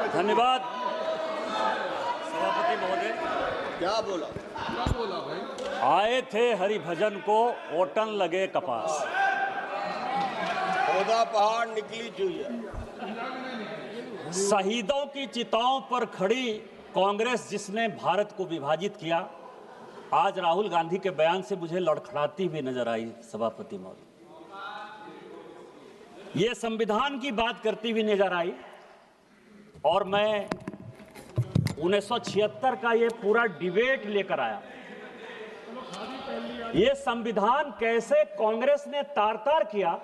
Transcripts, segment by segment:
धन्यवाद सभापति महोदय। क्या बोला भाई? आए थे हरिभजन को ओटन लगे कपास। पौधा पहाड़ निकली चुहिया। शहीदों की चिताओं पर खड़ी कांग्रेस जिसने भारत को विभाजित किया, आज राहुल गांधी के बयान से मुझे लड़खड़ाती हुई नजर आई सभापति महोदय। ये संविधान की बात करती हुई नजर आई और मैं 1976 का ये पूरा डिबेट लेकर आया। ये संविधान कैसे कांग्रेस ने तार-तार किया,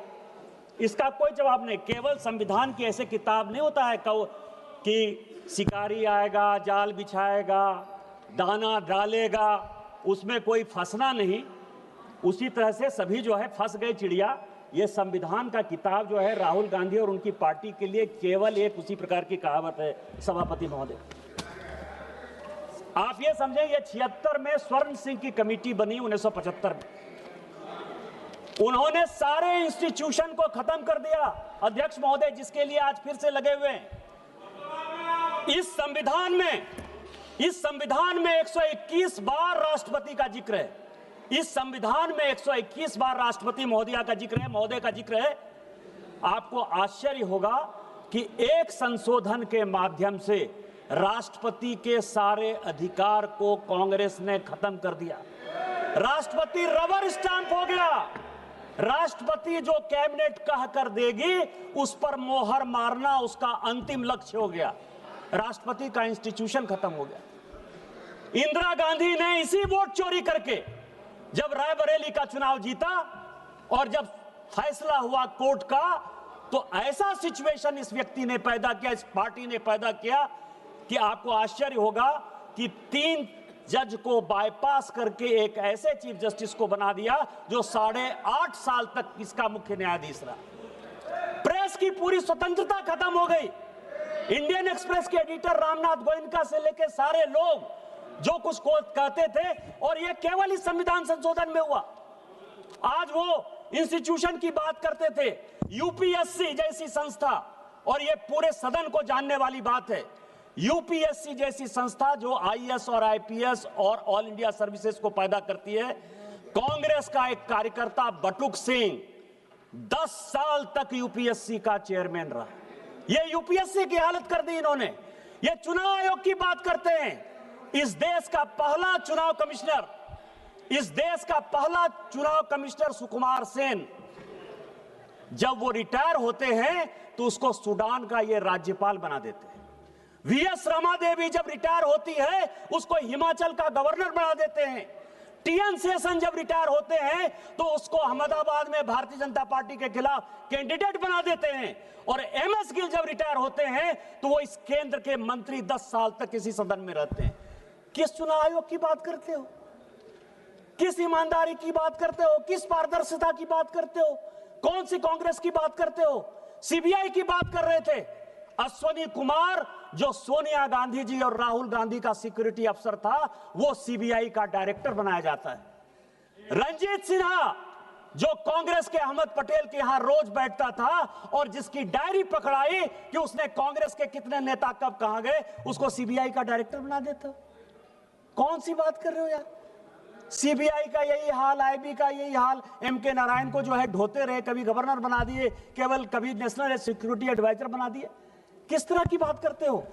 इसका कोई जवाब नहीं। केवल संविधान की ऐसे किताब नहीं होता है कि शिकारी आएगा, जाल बिछाएगा, दाना डालेगा, उसमें कोई फंसना नहीं। उसी तरह से सभी जो है फंस गए चिड़िया। ये संविधान का किताब जो है राहुल गांधी और उनकी पार्टी के लिए केवल एक उसी प्रकार की कहावत है सभापति महोदय। आप ये समझें, ये 76 में स्वर्ण सिंह की कमेटी बनी 1975 में। उन्होंने सारे इंस्टीट्यूशन को खत्म कर दिया अध्यक्ष महोदय, जिसके लिए आज फिर से लगे हुए हैं। इस संविधान में 121 बार राष्ट्रपति का जिक्र है। इस संविधान में 121 बार राष्ट्रपति महोदय का जिक्र है। आपको आश्चर्य होगा कि एक संशोधन के माध्यम से राष्ट्रपति के सारे अधिकार को कांग्रेस ने खत्म कर दिया। राष्ट्रपति रबर स्टैंप हो गया। राष्ट्रपति जो कैबिनेट कह कर देगी उस पर मोहर मारना उसका अंतिम लक्ष्य हो गया। राष्ट्रपति का इंस्टीट्यूशन खत्म हो गया। इंदिरा गांधी ने इसी वोट चोरी करके जब रायबरेली का चुनाव जीता और जब फैसला हुआ कोर्ट का, तो ऐसा सिचुएशन इस व्यक्ति ने पैदा किया, इस पार्टी ने पैदा किया कि आपको आश्चर्य होगा कि 3 जज को बाईपास करके एक ऐसे चीफ जस्टिस को बना दिया जो 8.5 साल तक इसका मुख्य न्यायाधीश रहा। प्रेस की पूरी स्वतंत्रता खत्म हो गई। इंडियन एक्सप्रेस के एडिटर रामनाथ गोयनका से लेकर सारे लोग जो कुछ कहते थे, और ये केवल इस संविधान संशोधन में हुआ। आज वो इंस्टीट्यूशन की बात करते थे, यूपीएससी जैसी संस्था, और ये पूरे सदन को जानने वाली बात है, यूपीएससी जैसी संस्था जो आईएएस और आईपीएस और ऑल इंडिया सर्विसेज को पैदा करती है। कांग्रेस का एक कार्यकर्ता बटुक सिंह 10 साल तक यूपीएससी का चेयरमैन रहा। ये यूपीएससी की हालत कर दी इन्होंने। ये चुनाव आयोग की बात करते हैं। इस देश का पहला चुनाव कमिश्नर सुकुमार सेन, जब वो रिटायर होते हैं तो उसको सूडान का ये राज्यपाल बना देते हैं। वीएस रमा देवी जब रिटायर होती है उसको हिमाचल का गवर्नर बना देते हैं। टीएन शेषन जब रिटायर होते हैं तो उसको अहमदाबाद में भारतीय जनता पार्टी के खिलाफ कैंडिडेट बना देते हैं। और एमएस गिल जब रिटायर होते हैं तो वो इस केंद्र के मंत्री 10 साल तक इसी सदन में रहते हैं। किस चुनाव आयोग की बात करते हो? किस ईमानदारी की बात करते हो? किस पारदर्शिता की बात करते हो? कौन सी कांग्रेस की बात करते हो? सीबीआई की बात कर रहे थे। अश्वनी कुमार जो सोनिया गांधी जी और राहुल गांधी का सिक्योरिटी अफसर था, वो सीबीआई का डायरेक्टर बनाया जाता है। रंजीत सिन्हा जो कांग्रेस के अहमद पटेल के यहां रोज बैठता था और जिसकी डायरी पकड़ाई कि उसने कांग्रेस के कितने नेता कब कहां गए, उसको सीबीआई का डायरेक्टर बना देता। कौन सी बात कर रहे हो यार? सीबीआई का यही हाल, आईबी का यही हाल। एमके नारायण को जो है ढोते रहे, कभी गवर्नर बना दिए, केवल कभी नेशनल सिक्योरिटी एडवाइजर बना दिए। किस तरह की बात करते हो?